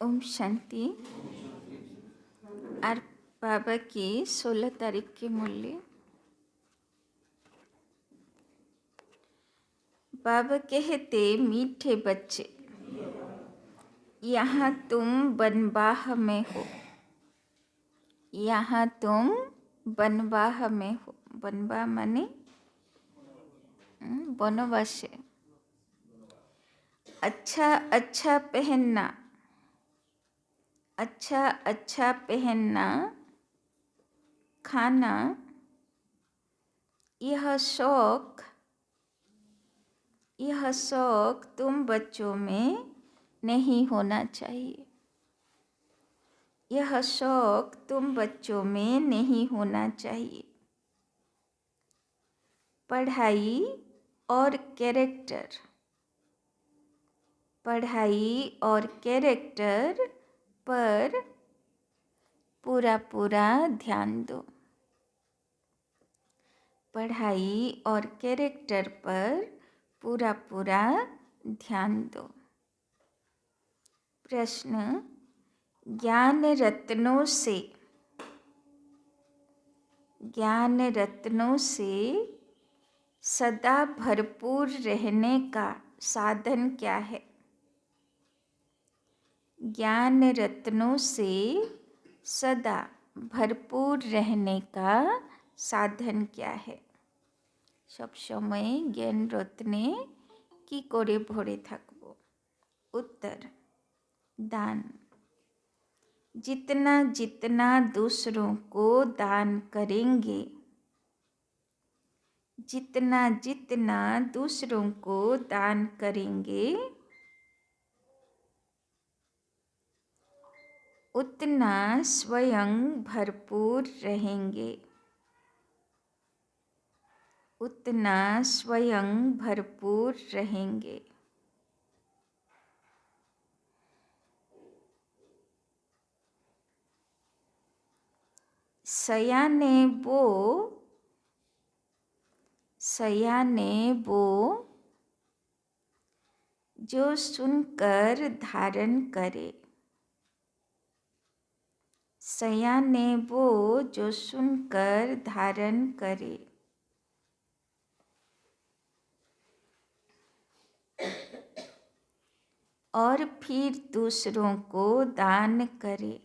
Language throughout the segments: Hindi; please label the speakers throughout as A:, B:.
A: ओम शांति। और बाबा की 16 तारीख की मूल्य। बाबा कहते, मीठे बच्चे, यहाँ तुम बनवाह में हो। यहाँ तुम बनवाह में हो। बनवाह माने वनवास। अच्छा अच्छा पहनना, अच्छा अच्छा पहनना, खाना, यह शौक तुम बच्चों में नहीं होना चाहिए। यह शौक तुम बच्चों में नहीं होना चाहिए। पढ़ाई और कैरेक्टर, पढ़ाई और कैरेक्टर पर पूरा पूरा ध्यान दो। पढ़ाई और कैरेक्टर पर पूरा पूरा ध्यान दो। प्रश्न, ज्ञान रत्नों से सदा भरपूर रहने का साधन क्या है? ज्ञान रत्नों से सदा भरपूर रहने का साधन क्या है? सब समय ज्ञान रत्ने की करे भरे थाकबो। उत्तर, दान। जितना जितना दूसरों को दान करेंगे, जितना जितना दूसरों को दान करेंगे, उतना स्वयं भरपूर रहेंगे। उतना स्वयं भरपूर रहेंगे। सयाने वो जो सुनकर धारण करे। सयाने वो जो सुनकर धारण करे। और फिर दूसरों को दान करे।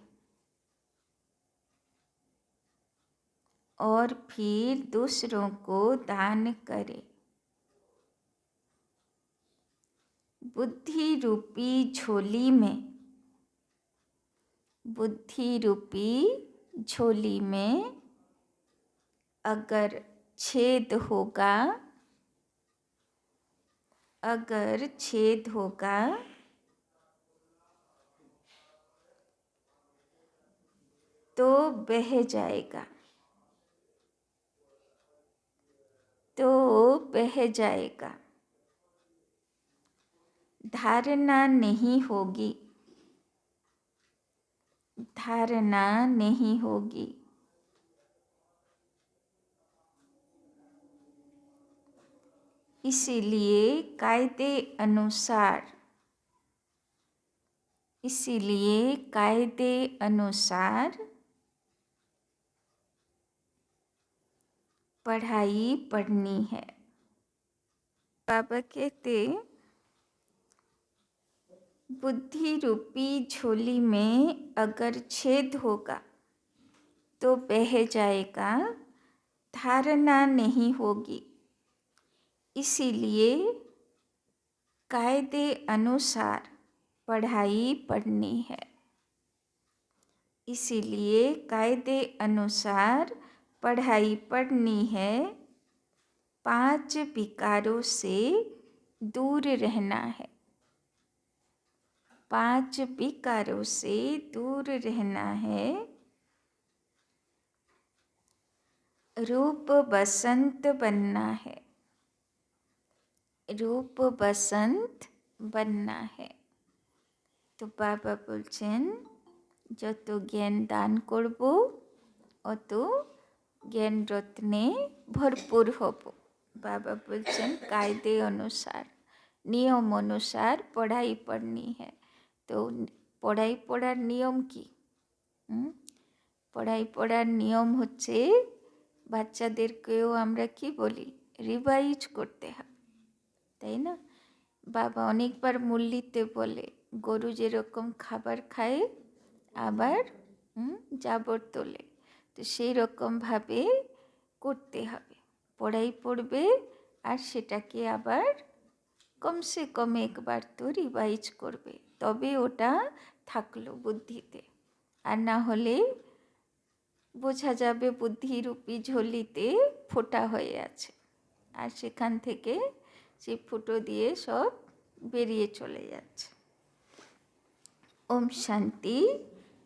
A: और फिर दूसरों को दान करे। बुद्धि रूपी झोली में अगर छेद होगा तो बह जाएगा। धारणा नहीं होगी। इसीलिए कायदे अनुसार पढ़ाई पढ़नी है। बाबा कहते, बुद्धि रूपी झोली में अगर छेद होगा तो बह जाएगा। धारणा नहीं होगी। इसीलिए कायदे अनुसार पढ़ाई पढ़नी है। इसीलिए कायदे अनुसार पढ़ाई पढ़नी है। 5 विकारों से दूर रहना है। 5 विकारों से दूर रहना है। रूप बसंत बनना है। रूप बसंत बनना है। तो बाबा बोलছেন, যত জ্ঞান দান করব অত জ্ঞান রত্নে ভরপুর হব। बाबा बोलছেন कायदे अनुसार, नियम अनुसार पढ़ाई पढ़नी है। तो পড়ার নিয়ম কি? পড়ার নিয়ম হচ্ছে বাচ্চাদেরকেও আমরা কি বলি, রিভাইজ করতে হবে, তাই না? বাবা অনেকবার মুরলিতে বলে, গরু যেরকম খাবার খায় আবার জাবর তোলে, তো সেই রকমভাবে করতে হবে। পড়বে আর সেটাকে আবার কমসে কম একবার তো রিভাইজ করবে, তবে ওটা থাকলো বুদ্ধিতে। আর না হলে বোঝা যাবে বুদ্ধিরূপী ঝুলিতে ফোঁটা হয়ে আছে, আর সেখান থেকে সেই ফুটো দিয়ে সব বেরিয়ে চলে যাচ্ছে। ओम शांति।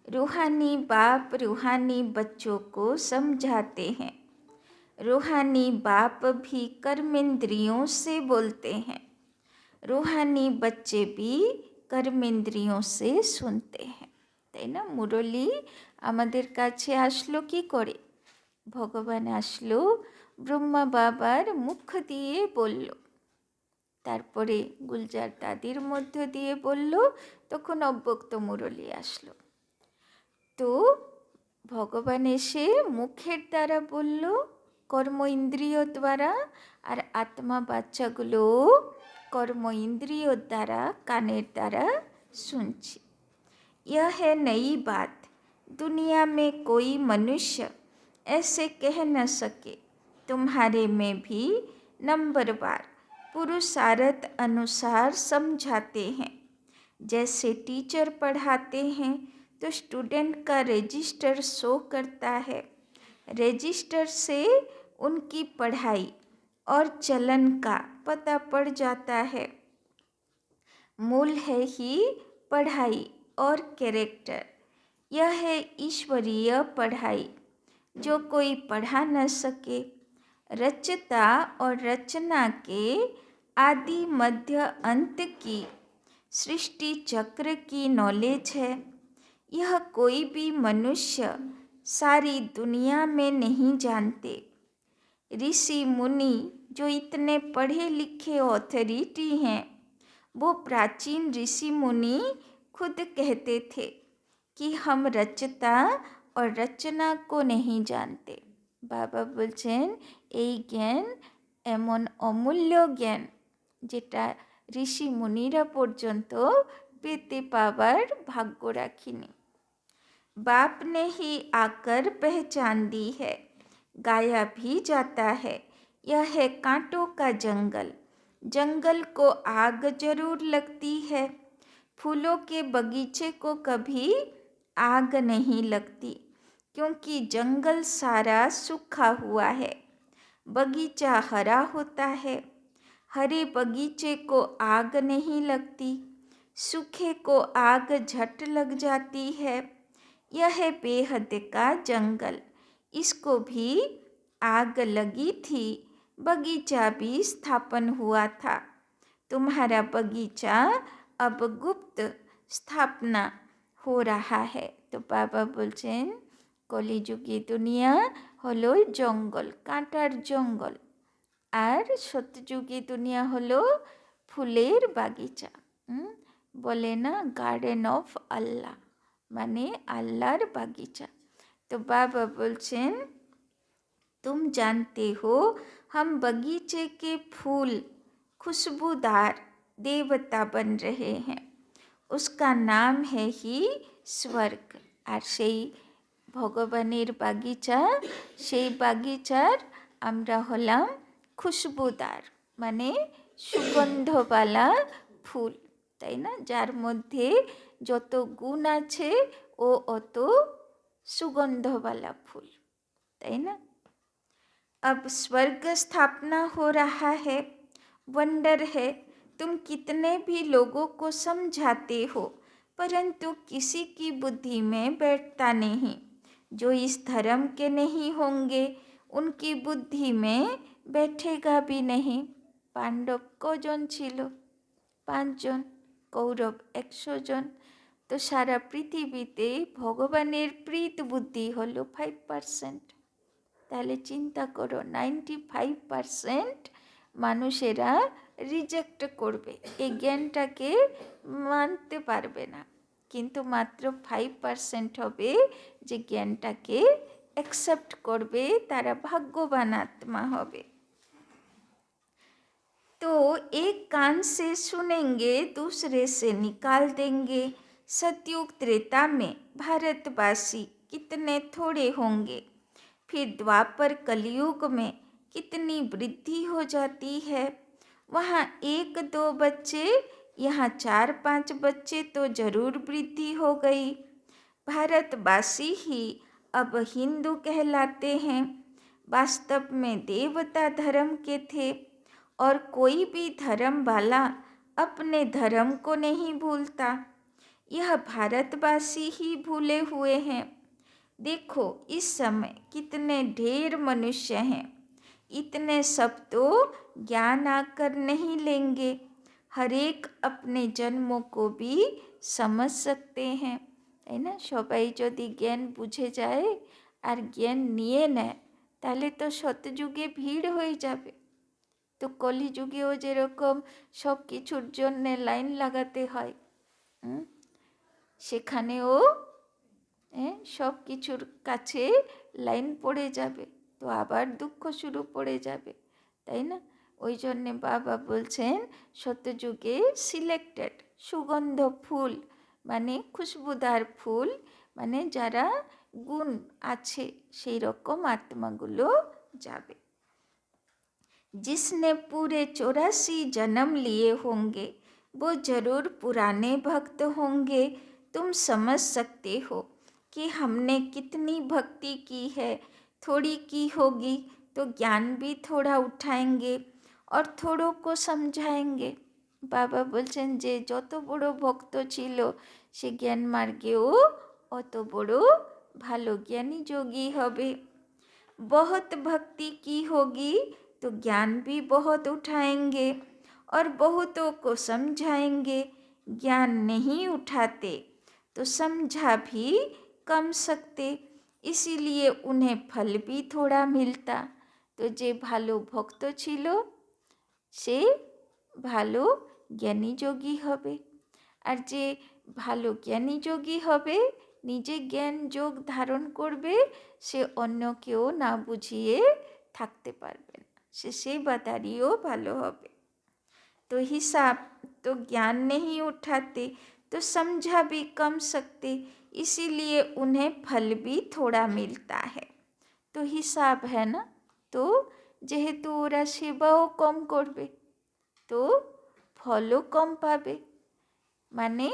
A: रूहानी बाप रूहानी बच्चों को समझाते हैं। रूहानी बाप भी कर्मेंद्रियों से बोलते हैं, रूहानी बच्चे भी कर्मेंद्रियों से सुनते हैं। তাই না? মুরলি আমাদের কাছে আসলো কি করে? ভগবান আসলো, ব্রহ্মা বাবার মুখ দিয়ে বলল, তারপরে গুলজার দাদির মধ্য দিয়ে বলল, তখন অব্যক্ত মুরলি আসলো। তো ভগবান এসে মুখের দ্বারা বলল, কর্ম ইন্দ্রিয় দ্বারা, আর আত্মা বাচ্চাগুলো কর্ম ইন্দ্রিয় দ্বারা, কানের দ্বারা শুনছি। यह है नई बात, दुनिया में कोई मनुष्य ऐसे कह न सके। तुम्हारे में भी नंबरवार पुरुषार्थ अनुसार समझाते हैं। जैसे टीचर पढ़ाते हैं तो स्टूडेंट का रजिस्टर शो करता है, रजिस्टर से उनकी पढ़ाई और चलन का पता पड़ जाता है। मूल है ही पढ़ाई और कैरेक्टर। यह है ईश्वरीय पढ़ाई, जो कोई पढ़ा न सके। रचता और रचना के आदि मध्य अंत की सृष्टि चक्र की नॉलेज है। यह कोई भी मनुष्य सारी दुनिया में नहीं जानते। ऋषि मुनि जो इतने पढ़े लिखे ऑथोरिटी हैं, वो प्राचीन ऋषि मुनि खुद कहते थे कि हम रचता और रचना को नहीं जानते। বাবা বলছেন, এই জ্ঞান এমন অমূল্য জ্ঞান যেটা ঋষি মুনিরা পর্যন্ত পেতে পাবার ভাগ্য রাখিনি। बाप ने ही आकर पहचान दी है, गाया भी जाता है। यह है कांटों का जंगल, जंगल को आग जरूर लगती है। फूलों के बगीचे को कभी आग नहीं लगती, क्योंकि जंगल सारा सूखा हुआ है, बगीचा हरा होता है। हरे बगीचे को आग नहीं लगती, सूखे को आग झट लग जाती है। यह है बेहद का जंगल, इसको भी आग लगी थी, बगीचा भी स्थापन हुआ था। तुम्हारा बगीचा अब गुप्त स्थापना हो रहा है। तो बाबा বলছেন, কলিযুগী দুনিয়া হলো জঙ্গল, কাঁটার জঙ্গল, আর সত্যযুগী দুনিয়া হলো ফুলের বাগিচা। বলে না, গার্ডেন অফ আল্লাহ, মানে আল্লাহর বাগিচা। তো বাবা বলছেন, तुम जानते हो हम बगीचे के फूल खुशबूदार देवता बन रहे हैं, उसका नाम है ही स्वर्ग। আর সেই ভগবানের বাগিচা, সেই বাগিচার আমরা হলাম খুশবুদার, মানে সুগন্ধওয়ালা ফুল, তাই না? যার মধ্যে যত গুণ আছে ও অত সুগন্ধওয়ালা ফুল, তাই না? अब स्वर्ग स्थापना हो रहा है, वंडर है। तुम कितने भी लोगों को समझाते हो, परंतु किसी की बुद्धि में बैठता नहीं। जो इस धर्म के नहीं होंगे, उनकी बुद्धि में बैठेगा भी नहीं। पांडव कজন ছিল? 5 জন, কৌরব 100 জন। তো সারা পৃথিবীতে ভগবানের প্রীত বুদ্ধি হলো 5%। তাহলে চিন্তা করো, 95% মানুষেরা রিজেক্ট করবে, এই জ্ঞানটাকে মানতে পারবে না। কিন্তু মাত্র 5% হবে যে জ্ঞানটাকে অ্যাকসেপ্ট করবে, তারা ভাগ্যবান আত্মা হবে। तो एक कान से सुनेंगे दूसरे से निकाल देंगे। सतयुग त्रेता में भारतवासी कितने थोड़े होंगे, फिर द्वापर कलयुग में कितनी वृद्धि हो जाती है। वहाँ 1-2 बच्चे, यहाँ 4-5 बच्चे तो जरूर वृद्धि हो गई। भारतवासी ही अब हिंदू कहलाते हैं, वास्तव में देवता धर्म के थे। और कोई भी धर्म वाला अपने धर्म को नहीं भूलता, यह भारतवासी ही भूले हुए हैं। देखो इस समय कितने ढेर मनुष्य हैं, इतने सब तो ज्ञान आकर नहीं लेंगे, हर एक अपने जन्मों को भी समझ सकते हैं। है ना, সবাই যদি জ্ঞান বুঝে যায় আর জ্ঞান নিয়ে নেয় তাহলে তো শতযুগে ভিড় হয়ে যাবে। তো কলিযুগেও যেরকম সব কিছুর জন্যে লাইন লাগাতে হয়, সেখানেও সব কিছুর কাছে লাইন পড়ে যাবে, তো আবার দুঃখ শুরু পড়ে যাবে, তাই না? ওই জন্যে বাবা বলছেন শতযুগে সিলেক্টেড সুগন্ধ ফুল, মানে খুশবুদার ফুল, মানে যারা গুণ আছে সেই রকম আত্মাগুলো যাবে। जिसने पूरे 84 जन्म लिए होंगे वो जरूर पुराने भक्त होंगे। तुम समझ सकते हो कि हमने कितनी भक्ति की है। थोड़ी की होगी तो ज्ञान भी थोड़ा उठाएंगे और थोड़ों को समझाएंगे। বাবা বলছেন যে যত বড় ভক্ত ছিল সে জ্ঞান মার্গেও অত বড় ভালো জ্ঞানী যোগী হবে। बहुत भक्ति की होगी तो ज्ञान भी बहुत उठाएंगे और बहुतों को समझाएंगे। ज्ञान नहीं उठाते तो समझा भी कम सकते, इसीलिए उन्हें फल भी थोड़ा मिलता। तो जे भालो भक्त छिलो से भालो ज्ञानी जोगी होबे, আর যে ভালো জ্ঞানী যোগী হবে নিজে জ্ঞান যোগ ধারণ করবে, সে অন্যকেও না বুঝিয়ে থাকতে পারবে না, সে সেবাদারিও ভালো হবে। तो हिसाब तो ज्ञान नहीं उठाते तो समझा भी कम सकते, इसीलिए उन्हें फल भी थोड़ा मिलता है। तो हिसाब है ना, तो যেহেতু ওরা সেবাও কম করবে তো ফলও কম পাবে। মানে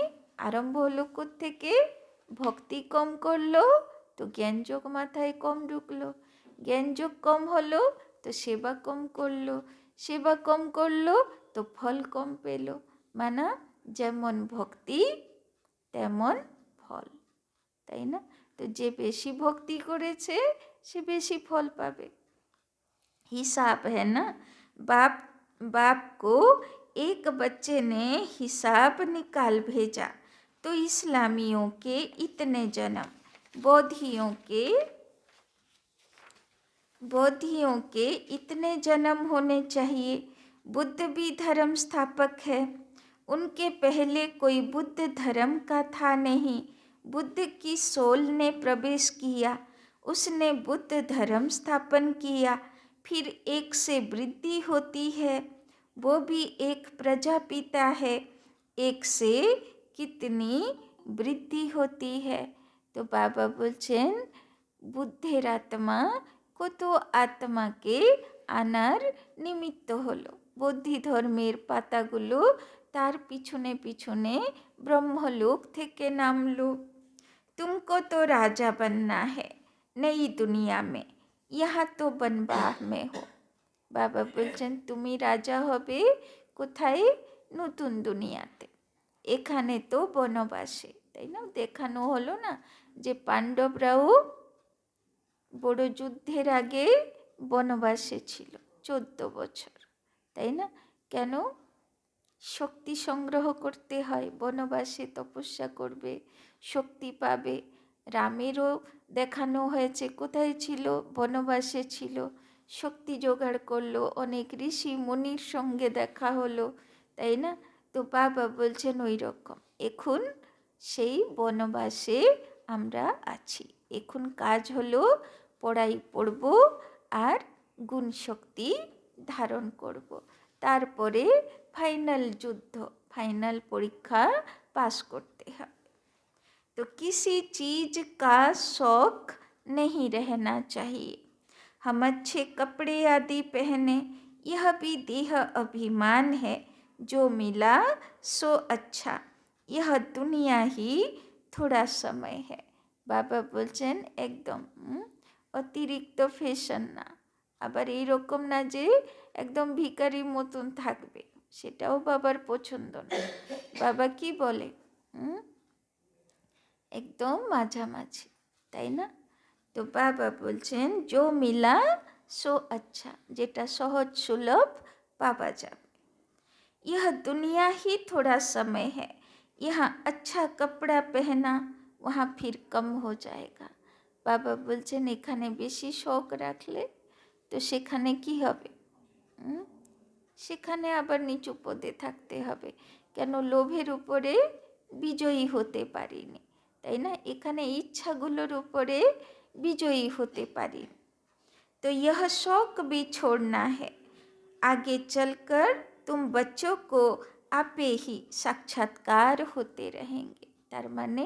A: আরম্ভ হলো থেকে ভক্তি কম করলো তো জ্ঞানযোগ মাথায় কম ঢুকলো, জ্ঞানযোগ কম হলো তো সেবা কম করলো, সেবা কম করলো তো ফল কম পেলো। মানে যেমন ভক্তি তেমন ফল, তাই না? তো যে বেশি ভক্তি করেছে সে বেশি ফল পাবে। हिसाब है ना, बाप बाप को एक बच्चे ने हिसाब निकाल भेजा तो इस्लामियों के इतने जन्म, बौद्धियों के इतने जन्म होने चाहिए। बुद्ध भी धर्म स्थापक है, उनके पहले कोई बुद्ध धर्म का था नहीं। बुद्ध की सोल ने प्रवेश किया, उसने बुद्ध धर्म स्थापन किया, फिर एक से वृद्धि होती है, वो भी एक प्रजापिता है, एक से कितनी वृद्धि होती है। तो बाबा बोलছেন বুদ্ধের আত্মা কত আত্মাকে আনার নিমিত্ত হলো, বৌদ্ধ ধর্মের পাতাগুলো তার পিছনে পিছনে ব্রহ্মলোক থেকে নামলো। तुमको तो राजा बनना है नई दुनिया में, यहाँ तो बनवाह में हो। বাবা বলছেন তুমি রাজা হবে কোথায়? নতুন দুনিয়াতে, এখানে তো বনবাসে, তাই না? দেখানো হলো না যে পাণ্ডবরাও বড় যুদ্ধের আগে বনবাসে ছিল 14 বছর, তাই না? কেন? শক্তি সংগ্রহ করতে হয়, বনবাসে তপস্যা করবে, শক্তি পাবে। রামেরও দেখানো হয়েছে কোথায় ছিল? বনবাসে ছিল, শক্তি জোগাড় করলো, অনেক ঋষি মুনির সঙ্গে দেখা হলো, তাই না? তো বাবা বলছেন ওই রকম এখন সেই বনবাসে আমরা আছি। এখন কাজ হলো পড়াই পড়ব আর গুণ শক্তি ধারণ করব। তারপরে ফাইনাল যুদ্ধ, ফাইনাল পরীক্ষা পাस করতে হবে। तो किसी चीज का शौक नहीं रहना चाहिए। हम अच्छे कपड़े आदि पहने, यह भी देह अभिमान है। जो मिला सो अच्छा, यह दुनिया ही थोड़ा समय है। বাবা বলছেন একদম অতিরিক্ত ফ্যাশন না, আবার এইরকম না যে একদম ভিখারির মতন থাকবে, সেটাও বাবার পছন্দ না। বাবা কি বলে? একদম মাঝামাঝি, তাই না? তো বাবা বলছেন जो मिला सो अच्छा, যেটা সহজ সুলভ পাওয়া যাবে। यह दुनिया ही थोड़ा समय है। यहाँ अच्छा कपड़ा पहना, वहाँ फिर कम हो जाएगा। বাবা বলছেন এখানে বেশি শখ রাখলে তো সেখানে কি হবে? সেখানে আবার নিচু পদে থাকতে হবে। কেন? লোভের উপরে বিজয়ী হতে পারিনি, তাই না? এখানে ইচ্ছাগুলোর উপরে বিজয়ী হতে পারি। तो यह शौक भी छोड़ना है। आगे चलकर तुम बच्चों को आपे ही साक्षात्कार होते रहेंगे। তার মানে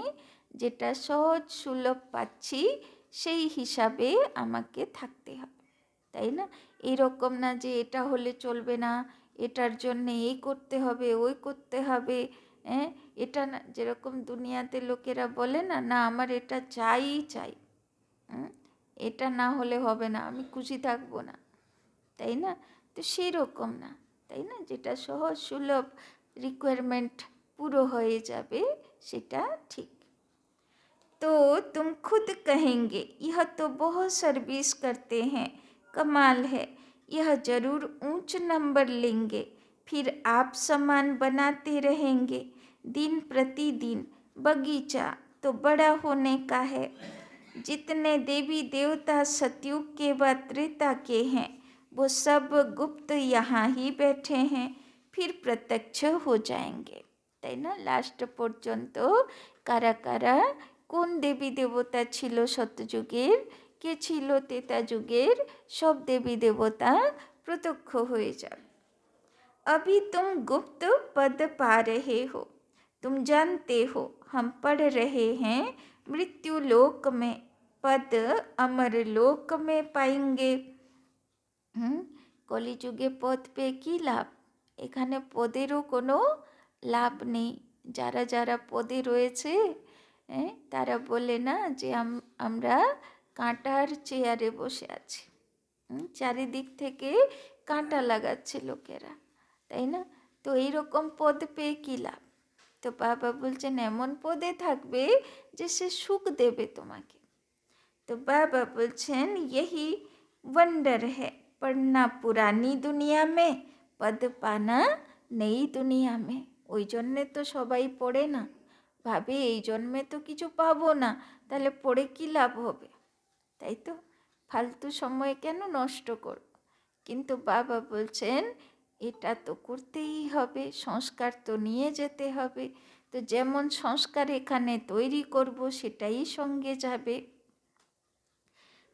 A: যেটা সহজ সুলভ পাচ্ছি সেই হিসাবে আমাকে থাকতে হবে, তাই না? এইরকম না যে এটা হলে চলবে না, এটার জন্য এই করতে হবে, ওই করতে হবে। এটা না, যেরকম দুনিয়াতে লোকেরা বলে না, না আমার এটা চাই চাই, এটা না হলে হবে না, আমি খুশি থাকবো না, তাই না? তো সেই রকম না, তাই না? যেটা সহজ সুলভ রিকোয়ারমেন্ট পুরো হয়ে যাবে সেটা ঠিক। तो तुम खुद कहेंगे यह तो बहुत सर्विस करते हैं, कमाल है, यह जरूर ऊंच नंबर लेंगे, फिर आप सामान बनाते रहेंगे दिन प्रतिदिन। बगीचा तो बड़ा होने का है। जितने देवी देवता सतयुग के व त्रेता के हैं वो सब गुप्त यहाँ ही बैठे हैं, फिर प्रत्यक्ष हो जाएंगे, তাই না? লাস্ট পর্যন্ত কারা কারা কোন দেবী দেবতা ছিল সত্যযুগের, কে ছিল ত্রেতা যুগের, সব দেবী দেবতা প্রত্যক্ষ হয়ে যাবে। अभी तुम गुप्त पद पा रहे हो, तुम जानते हो हम पढ़ रहे हैं मृत्यु लोक में, पद अमर लोक में पाएंगे। কলিযুগে পদ পেয়ে কী লাভ? এখানে পদেরও কোনো লাভ নেই। যারা যারা পদে রয়েছে তারা বলে না যে আমরা কাঁটার চেয়ারে বসে আছি, চারিদিক থেকে কাঁটা লাগাচ্ছে লোকেরা, তাই না? তো এইরকম পদ পেয়ে কী লাভ? তো বাবা বলছেন এমন পদে থাকবে যে সে সুখ দেবে তোমাকে। তো বাবা বলছেন यही वंडर है, पढ़ना पुरानी दुनिया में, पद पाना नई दुनिया में। ওই জন্যে তো সবাই পড়ে না, ভাবে এই জন্মে তো কিছু পাবো না, তাহলে পড়ে কী লাভ হবে, তাই তো? ফালতু সময় কেন নষ্ট করব? কিন্তু বাবা বলছেন এটা তো করতেই হবে, সংস্কার তো নিয়ে যেতে হবে। তো যেমন সংস্কার এখানে তৈরি করব সেটাই সঙ্গে যাবে।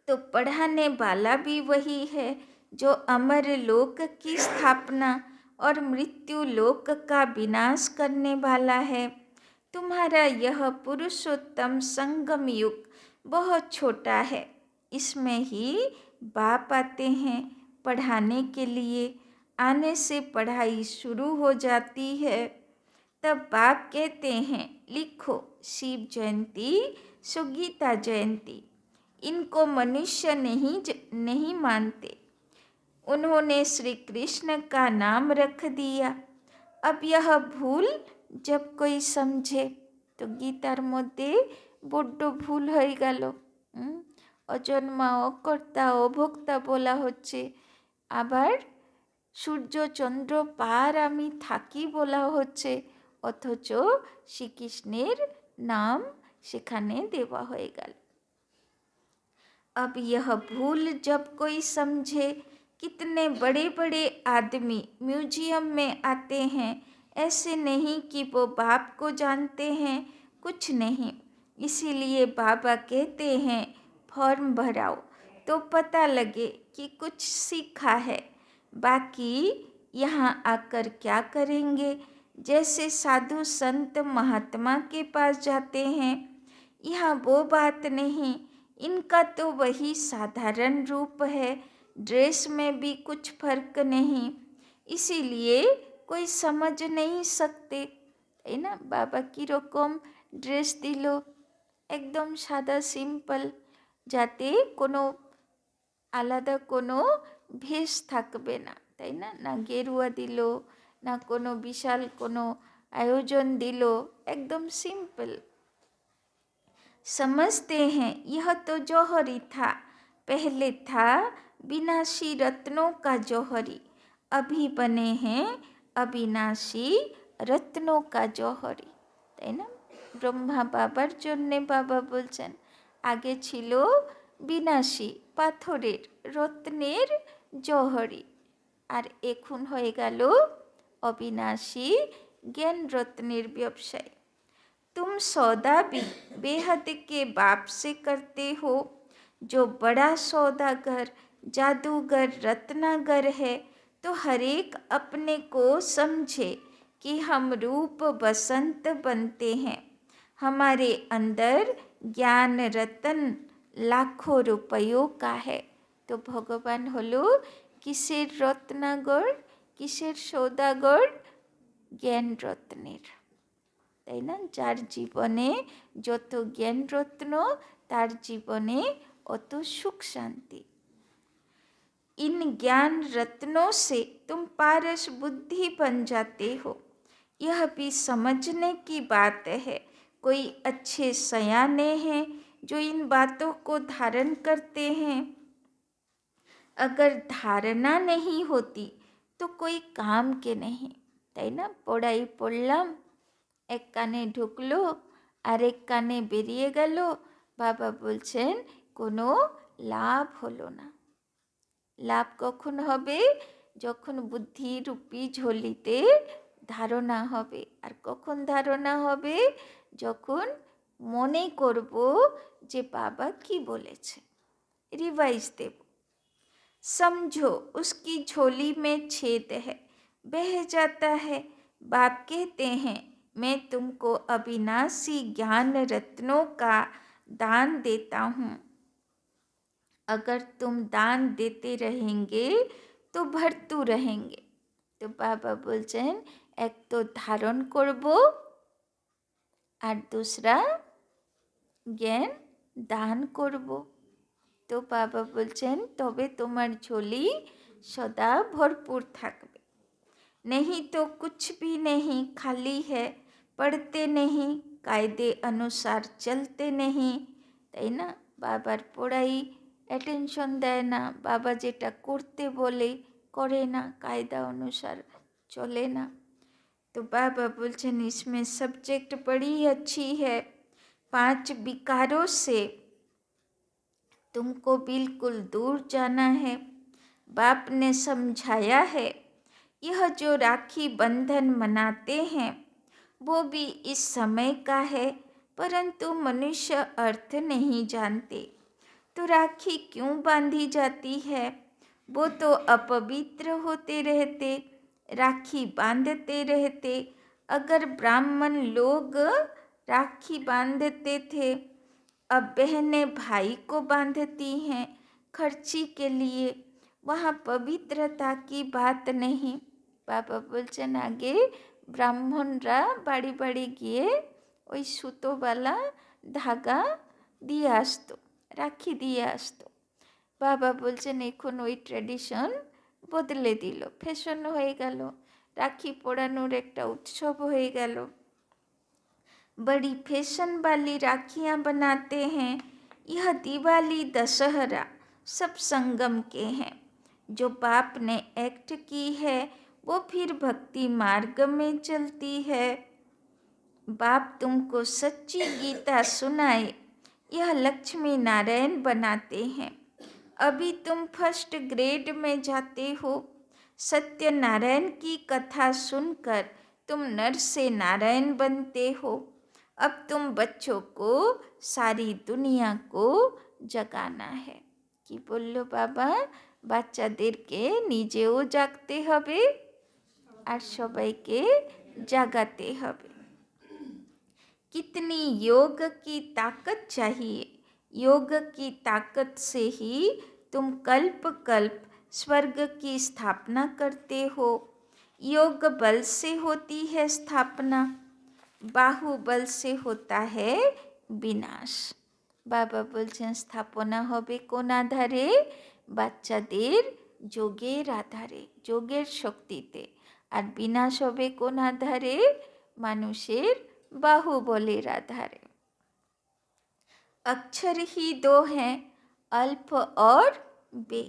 A: तो पढ़ाने वाला भी वही है जो अमर लोक की स्थापना और मृत्यु लोक का विनाश करने वाला है। तुम्हारा यह पुरुषोत्तम संगम युग बहुत छोटा है, इसमें ही बाप आते हैं पढ़ाने के लिए। आने से पढ़ाई शुरू हो जाती है। तब बाप कहते हैं लिखो शिव जयंती सुगीता जयंती। इनको मनुष्य नहीं मानते, उन्होंने श्री कृष्ण का नाम रख दिया। अब यह भूल जब कोई समझे, तो গীতার মধ্যে বড্ড ভুল হয়ে গেল। অজন্মা অকর্তা অভোক্তা বলা হচ্ছে, আবার সূর্য চন্দ্র পার আমি থাকি বলা হচ্ছে, অথচ শ্রীকৃষ্ণের নাম সেখানে দেওয়া হয়ে গেল। अब यह भूल जब कोई समझे, कितने बड़े बड़े आदमी म्यूजियम में आते हैं, ऐसे नहीं कि वो बाप को जानते हैं, कुछ नहीं। इसीलिए बाबा कहते हैं फॉर्म भराओ तो पता लगे कि कुछ सीखा है, बाकी यहाँ आकर क्या करेंगे। जैसे साधु संत महात्मा के पास जाते हैं, यहाँ वो बात नहीं। इनका तो वही साधारण रूप है, ड्रेस में भी कुछ फर्क नहीं, इसीलिए कोई समझ नहीं सकते, है ना। बाबा की रकम ड्रेस दिलो एकदम सादा सिंपल, যাতে কোনো আলাদা কোনো ভেষ থাকবে না, তাই না। না গেরুয়া দিল, না কোনো বিশাল কোনো आयोजन दिलो, एकदम सिंपल। समझते हैं यह तो जौहरी था, पहले था विनाशी रत्नों का जौहरी, अभी बने हैं अविनाशी रत्नों का जौहरी, তাই না। ব্রহ্মা বাবার জন্যে বাবা বলছেন আগে ছিল বিনাশী পাথরের রত্নের জহরি, আর এখন হয়ে গেল অবিনাশী জ্ঞান রত্নের ব্যবসায়। तुम सौदा भी बेहद के बाप से करते हो, जो बड़ा सौदागर जादूगर रत्नागर है, तो हर एक अपने को समझे कि हम रूप बसंत बनते हैं, हमारे अंदर ज्ञान रतन लाखों रुपयों का है। तो भगवान हलो किसेर रत्नागर, किसेर सौदागर, ज्ञान रत्नेर, তাই না। যার জীবনে যত জ্ঞান রত্ন তার জীবনে অত সুখ শান্তি। इन ज्ञान रत्नों से तुम पारस बुद्धि बन जाते हो, यह भी समझने की बात है। कोई अच्छे सयाने हैं जो इन बातों को धारण करते हैं, अगर धारणा नहीं होती तो कोई काम के नहीं, তাই না। পড়াই পড়লাম, এক কানে ঢুকলো আর এক কানে বেরিয়ে গেল, বাবা বলছেন কোনো লাভ হলো না। লাভ কখন হবে, যখন বুদ্ধিরূপী ঝোলিতে ধারণা হবে। আর কখন ধারণা হবে, যখন মনে করব যে বাবা কি বলেছে, রিভাইজ দেব। समझो उसकी झोली में छेद है, बह जाता है। बाप कहते हैं मैं तुमको अविनाशी ज्ञान रत्नों का दान देता हूँ, अगर तुम दान देते रहेंगे तो भरतू रहेंगे। तो बाबा बोलছেন एक तो धारण করব আর दूसरा জ্ঞান দান করব। তো বাবা বলছেন তবে তোমার ঝোলি সদা ভরপুর থাকবে। नहीं तो कुछ भी नहीं, खाली है, पढ़ते नहीं, कायदे अनुसार चलते नहीं, তাই না। বাবার পড়াই অ্যাটেনশন দেয় না, বাবা যেটা করতে বলে করে না, কায়দা অনুসার চলে না। तो बाबा बोलছেন इसमें सब्जेक्ट बड़ी अच्छी है, 5 विकारों से तुमको बिल्कुल दूर जाना है। बाप ने समझाया है, यह जो राखी बंधन मनाते हैं वो भी इस समय का है, परंतु मनुष्य अर्थ नहीं जानते। तो राखी क्यों बांधी जाती है, वो तो अपवित्र होते रहते, राखी बांधते रहते। अगर ब्राह्मण लोग राखी बांधते थे, अब बहनें भाई को बांधती हैं खर्ची के लिए, वहाँ पवित्रता की बात नहीं। বাবা বলছেন আগে ব্রাহ্মণরা বাড়ি বাড়ি গিয়ে ওই সুতোওয়ালা ধাগা দিয়ে আসতো, রাখি দিয়ে আসতো। বাবা বলছেন এখন ওই ট্র্যাডিশন বদলে দিল, ফ্যাশন হয়ে গেল, রাখি পরানোর একটা উৎসব হয়ে গেল। बड़ी फैशन वाली राखियाँ बनाते हैं। यह दिवाली दशहरा सब संगम के हैं। जो बाप ने एक्ट की है वो फिर भक्ति मार्ग में चलती है। बाप तुमको सच्ची गीता सुनाए, यह लक्ष्मी नारायण बनाते हैं। अभी तुम फर्स्ट ग्रेड में जाते हो। सत्यनारायण की कथा सुनकर तुम नर से नारायण बनते हो। अब तुम बच्चों को सारी दुनिया को जगाना है। কি বললো বাবা? বাচ্চাদেরকে নিজেও জাগতে হবে আর সবাইকে জাগাতে হবে। कितनी योग की ताकत चाहिए। योग की ताकत से ही तुम कल्प कल्प स्वर्ग की स्थापना करते हो। योग बल से होती है स्थापना, बाहुबल से होता है বিনাশ। বাবা বলছেন স্থাপনা হবে কোন আধারে? বাচ্চাদের যোগের আধারে, যোগের শক্তিতে। আর বিনাশ হবে কোন আধারে? মানুষের बाहुबलेर आधारे। अक्षर ही दो हैं, अल्प और बे।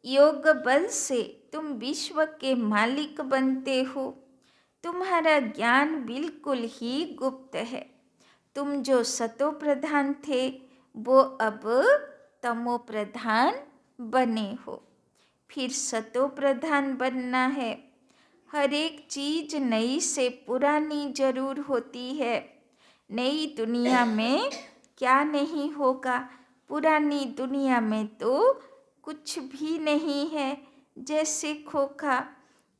A: योग बल से तुम विश्व के मालिक बनते हो। तुम्हारा ज्ञान बिल्कुल ही गुप्त है। तुम जो सतो प्रधान थे वो अब तमो प्रधान बने हो। फिर सतो प्रधान बनना है। हर एक चीज नई से पुरानी जरूर होती है। नई दुनिया में क्या नहीं होगा? पुरानी दुनिया में तो कुछ भी नहीं है। जैसे खोखा,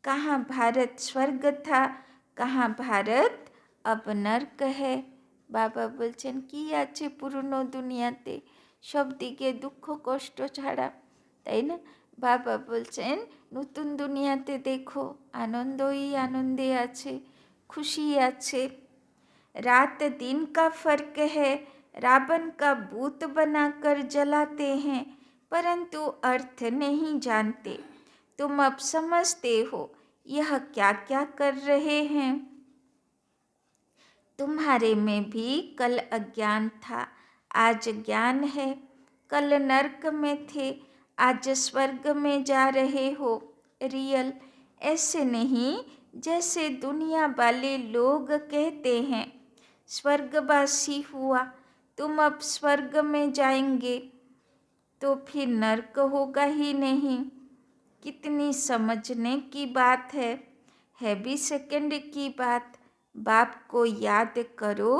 A: कहाँ भारत स्वर्ग था, कहाँ भारत अब नर्क है। बाबा বলছেন কি আছে পুরনো দুনিয়াতে? সব দিকে দুঃখ কষ্ট ছাড়া, তাই না? বাবা বলছেন নতুন দুনিয়াতে দেখো আনন্দই আনন্দে আছে, খুশি আছে। रात दिन का फर्क है। रावण का भूत बनाकर जलाते हैं परंतु अर्थ नहीं जानते। तुम अब समझते हो यह क्या क्या कर रहे हैं। तुम्हारे में भी कल अज्ञान था, आज ज्ञान है। कल नरक में थे, आज स्वर्ग में जा रहे हो। रियल ऐसे नहीं जैसे दुनिया वाले लोग कहते हैं। स्वर्गवासी हुआ, तुम अब स्वर्ग में जाएंगे तो फिर नरक होगा ही नहीं। कितनी समझने की बात है भी सेकंड की बात। बाप को याद करो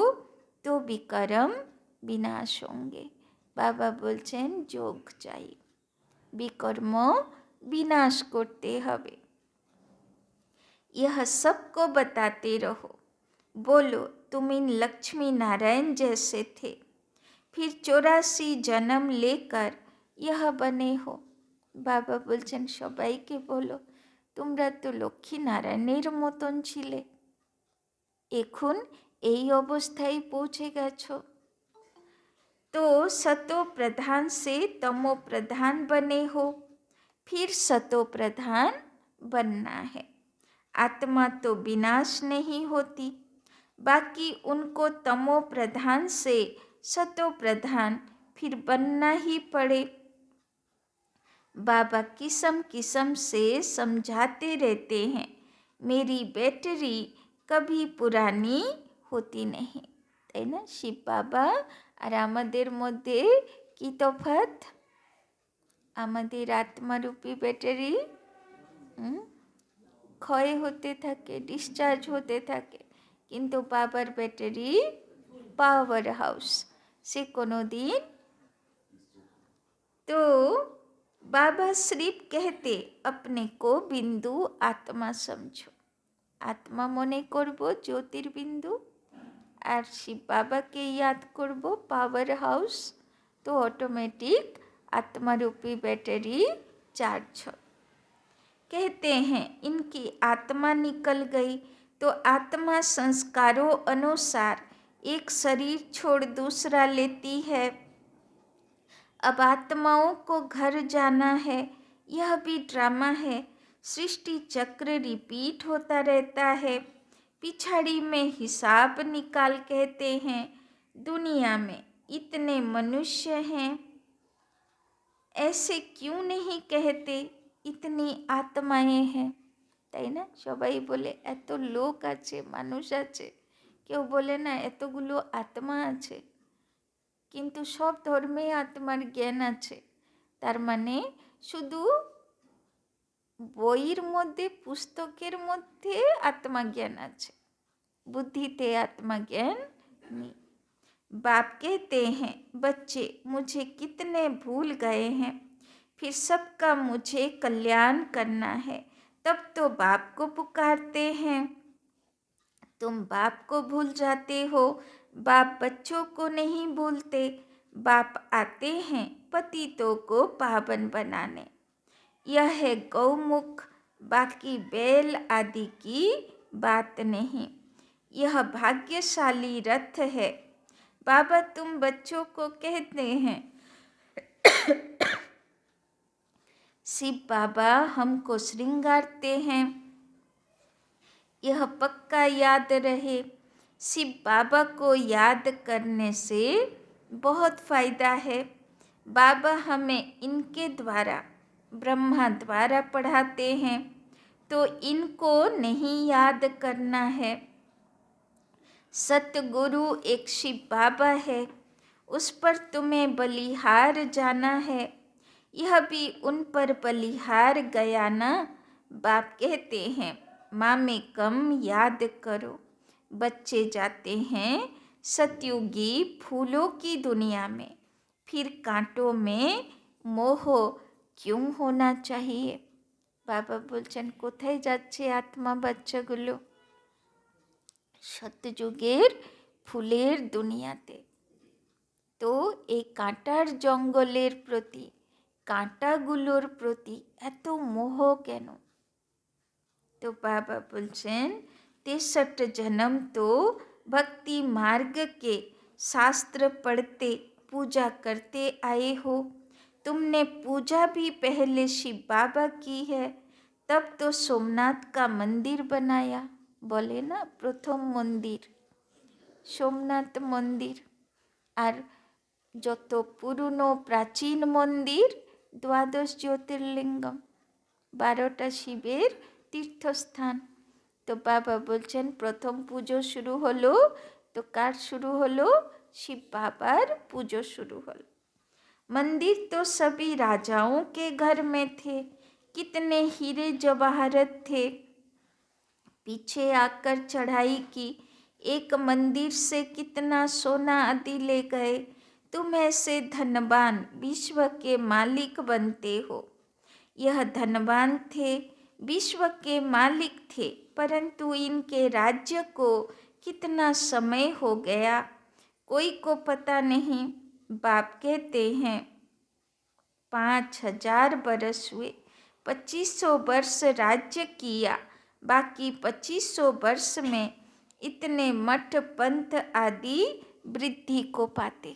A: तो विकर्म विनाश होंगे। बाबा बोलছেন যোগ চাই, विकर्म विनाश করতে হবে। यह सबको बताते रहो। बोलो तुम इन लक्ष्मी नारायण जैसे थे, फिर 84 जन्म लेकर यह बने हो। বাবা বলছেন সবাইকে বলো তোমরা তো লক্ষ্মী নারায়ণের মতন ছিলে, এখন এই অবস্থায় পৌঁছে গেছো। तो सतो प्रधान से तमो प्रधान बने हो, फिर सतो प्रधान बनना है। आत्मा तो विनाश नहीं होती, बाकी उनको तमो प्रधान से सतो प्रधान फिर बनना ही पड़े। बाबा किस्म किस्म से समझाते रहते हैं, मेरी बैटरी कभी पुरानी होती नहीं, তাই না? শিব বাবা আর আমাদের মধ্যে কি তফাৎ? আমাদের আত্মারূপী ব্যাটারি ক্ষয় হতে থাকে, ডিসচার্জ হতে থাকে, কিন্তু বাবার ব্যাটারি পাওয়ার হাউস, সে কোনো দিন। तो बाबा सिर्फ कहते अपने को बिंदु आत्मा समझो, आत्मा मने करबो ज्योतिर्बिंदु, और शिव बाबा के याद करबो पावर हाउस, तो ऑटोमेटिक आत्मा रूपी बैटरी चार्ज हो। कहते हैं इनकी आत्मा निकल गई तो आत्मा संस्कारों अनुसार एक शरीर छोड़ दूसरा लेती है। अब आत्माओं को घर जाना है, यह भी ड्रामा है। सृष्टि चक्र रिपीट होता रहता है। पिछाड़ी में हिसाब निकाल कहते हैं, दुनिया में इतने मनुष्य हैं, ऐसे क्यों नहीं कहते इतनी आत्माएं हैं, তাই না? সবাই বলে এত লোক আছে, মানুষ আছে, কেউ বলে না এতগুলো আত্মা আছে। কিন্তু সব ধর্মে আত্মার জ্ঞান আছে, তার মানে শুধু বইয়ের মধ্যে পুস্তকের মধ্যে আত্মজ্ঞান আছে, বুদ্ধিতে আত্মজ্ঞান आदमी। बाप कहते हैं, बच्चे मुझे कितने भूल गए हैं, फिर सबका मुझे कल्याण करना है। तब तो बाप को पुकारते हैं। तुम बाप को भूल जाते हो, बाप बच्चों को नहीं भूलते। बाप आते हैं पतितों को पावन बनाने। यह है गौमुख, बाकी बैल आदि की बात नहीं। यह भाग्यशाली रथ है। बाबा तुम बच्चों को कहते हैं, शिव बाबा हमको श्रृंगारते हैं। यह पक्का याद रहे, शिव बाबा को याद करने से बहुत फ़ायदा है। बाबा हमें इनके द्वारा, ब्रह्मा द्वारा पढ़ाते हैं, तो इनको नहीं याद करना है। सतगुरु एक शिव बाबा है, उस पर तुम्हें बलिहार जाना है। यह भी उन पर बलिहार गया ना। बाप कहते हैं, माँ में कम याद करो। बच्चे जाते हैं सतयुगी फूलों की दुनिया में, फिर कांटों में मोह क्यों होना चाहिए। बाबा बोलছেন, কোথায় যাচ্ছে আত্মা বাচ্চাগুলো? সত্যযুগের ফুলের দুনিয়াতে। তো এই কাঁটার জঙ্গলের প্রতি, কাঁটাগুলোর প্রতি এত মোহ কেন? तो बाबा बोलছেন, 63 जन्म तो भक्ति मार्ग के शास्त्र पढ़ते पूजा करते आए हो। तुमने पूजा भी पहले शिव बाबा की है, तब तो सोमनाथ का मंदिर बनाया। बोले ना, प्रथम मंदिर सोमनाथ मंदिर। আর যত পুরনো প্রাচীন মন্দির, দ্বাদশ জ্যোতির্লিঙ্গম, 12টা শিবের তীর্থস্থান। তো বাবা বলছেন প্রথম পুজো শুরু হলো, তো কার শুরু হলো? শিব बाबार পুজো शुरू হলো। मंदिर तो सभी राजाओं के घर में थे, कितने हीरे जवाहरत थे। पीछे आकर चढ़ाई की, एक मंदिर से कितना सोना आदि ले गए। तुम ऐसे धनवान विश्व के मालिक बनते हो। यह धनवान थे, विश्व के मालिक थे, परंतु इनके राज्य को कितना समय हो गया, कोई को पता नहीं। बाप कहते हैं 5000 बरस हुए, 2500 वर्ष राज्य किया, बाकी 2500 वर्ष में इतने मठ पंथ आदि বৃদ্ধি को पाते।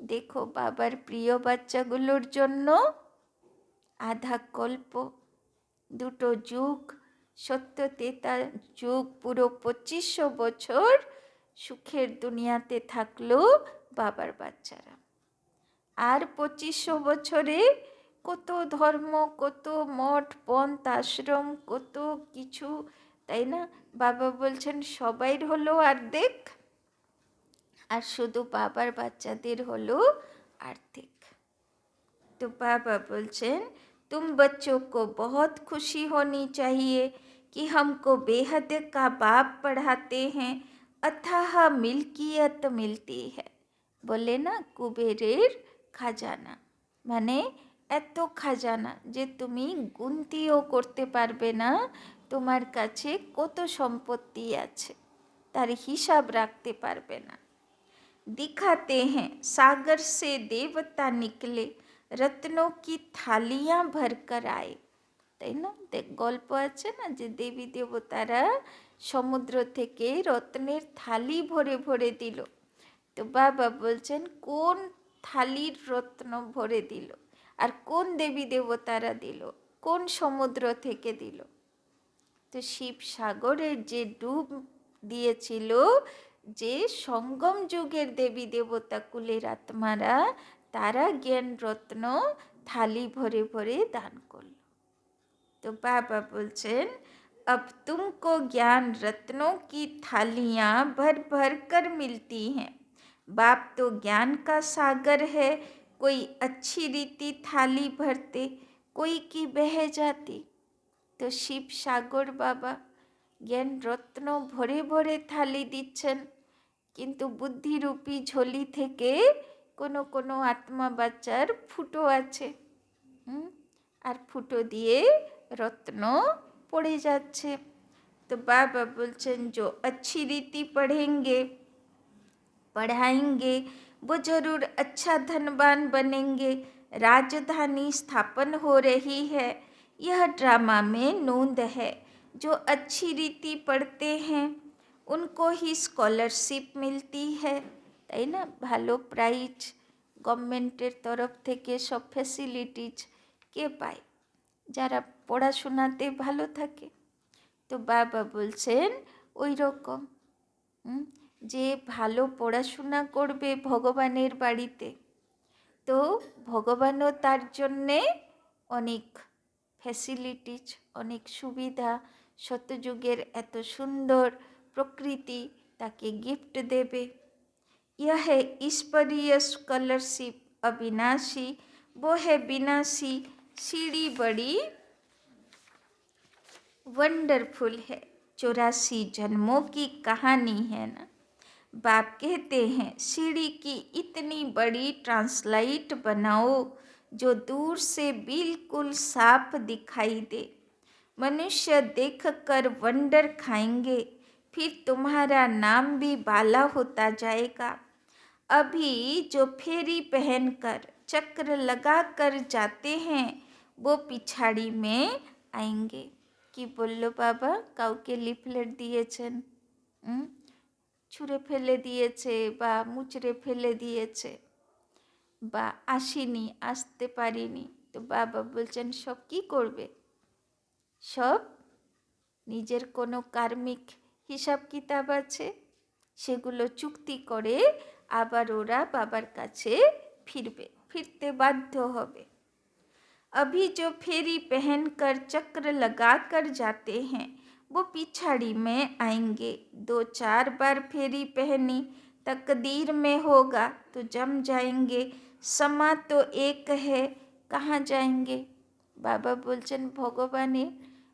A: দেখো বাবার প্রিয় বাচ্চাগুলোর জন্য আধা কল্প, দুটো যুগ, 73 যুগ, পুরো 2500 বছর সুখের দুনিয়াতে থাকলো বাবার বাচ্চারা। আর 2500 বছরে কত ধর্ম, কত মঠ পন্থ আশ্রম, কত কিছু, তাই না? বাবা বলছেন সবাইর হলো অর্ধেক, আর শুধু বাবার বাচ্চাদের হলো অর্ধেক। तो बाबा बोलছেন, तुम बच्चों को बहुत खुशी होनी चाहिए कि हमको बेहद का बाप पढ़ाते हैं, अथाह मिल्कियत मिलती है। बोले ना, कुबेरेर খাজানা, মানে এত খাজানা যে তুমি গুনতিও করতে পারবে না। তোমার কাছে কত সম্পত্তি আছে, তার হিসাব রাখতে পারবে না। दिखाते हैं सागर से देवता निकले, रत्नों की थालियाँ भर कर आए। তাই না? গল্প আছে না যে দেবী দেবতারা সমুদ্র থেকে রত্নের থালি ভরে ভরে দিল। তো বাবা বলছেন কোন থালির রত্ন ভরে দিল, আর কোন দেবী দেবতারা দিল, কোন সমুদ্র থেকে দিল? তো শিব সাগরের যে ডুব দিয়েছিল, যে সঙ্গম যুগের দেবী দেবতা কুলের আত্মারা, তারা জ্ঞান রত্ন থালি ভরে ভরে দান করল। तो बाबा बोलছেন, अब तुमको ज्ञान रत्नों की थालियाँ भर भर कर मिलती हैं। बाप तो ज्ञान का सागर है, कोई अच्छी रीति थाली भरते, कोई की बह जाती। तो শিব সাগর বাবা জ্ঞান রত্ন ভরে ভরে থালি দিচ্ছেন, কিন্তু বুদ্ধিরূপী ঝোলি থেকে কোনো কোনো আত্মা বাচ্চার ফুটো আছে, আর ফুটো দিয়ে রত্ন পড়ে যাচ্ছে। तो बाबा बोलचन जो अच्छी रीति पढ़ाएंगे वो जरूर अच्छा धनवान बनेंगे। राजधानी स्थापन हो रही है, यह ड्रामा में नोंद है। जो अच्छी रीति पढ़ते हैं उनको ही स्कॉलरशिप मिलती है, তাই না? ভালো প্রাইজ গভর্নমেন্টের তরফ থেকে সব ফ্যাসিলিটিজ কে পায়? যারা পড়াশোনাতে ভালো থাকে। তো বাবা বলছেন ওই রকম যে ভালো পড়াশোনা করবে ভগবানের বাড়িতে, তো ভগবানও তার জন্যে অনেক ফ্যাসিলিটিজ, অনেক সুবিধা, শতযুগের এত সুন্দর প্রকৃতি তাকে গিফট দেবে। यह है ईश्वरीय स्कॉलरशिप अविनाशी, वो है विनाशी। सीढ़ी बड़ी वंडरफुल है, 84 जन्मों की कहानी है ना। बाप कहते हैं सीढ़ी की इतनी बड़ी ट्रांसलाइट बनाओ जो दूर से बिल्कुल साफ दिखाई दे। मनुष्य देखकर वंडर खाएंगे, फिर तुम्हारा नाम भी बाला होता जाएगा। अभी जो फेरी पहनकर चक्र लगाकर जाते हैं वो पिछाड़ी में आएंगे। কি বললো বাবা? কাউকে লিফলেট দিয়েছেন, ছুঁড়ে ফেলে দিয়েছে বা মুচড়ে ফেলে দিয়েছে বা আসতে পারিনি, তো বাবা বলছেন সব কি করবে? সব নিজের কোনো কার্মিক হিসাব কিতাব আছে, সেগুলো চুক্তি করে আবার ওরা বাবার কাছে ফিরতে বাধ্য হবে। अभी जो फेरी पहनकर चक्र लगाकर जाते हैं वो पिछाड़ी में आएंगे। 2-4 बार फेरी पहनी, तकदीर में होगा तो जम जाएंगे। समा तो एक है, कहाँ जाएंगे? बाबा बोलছেন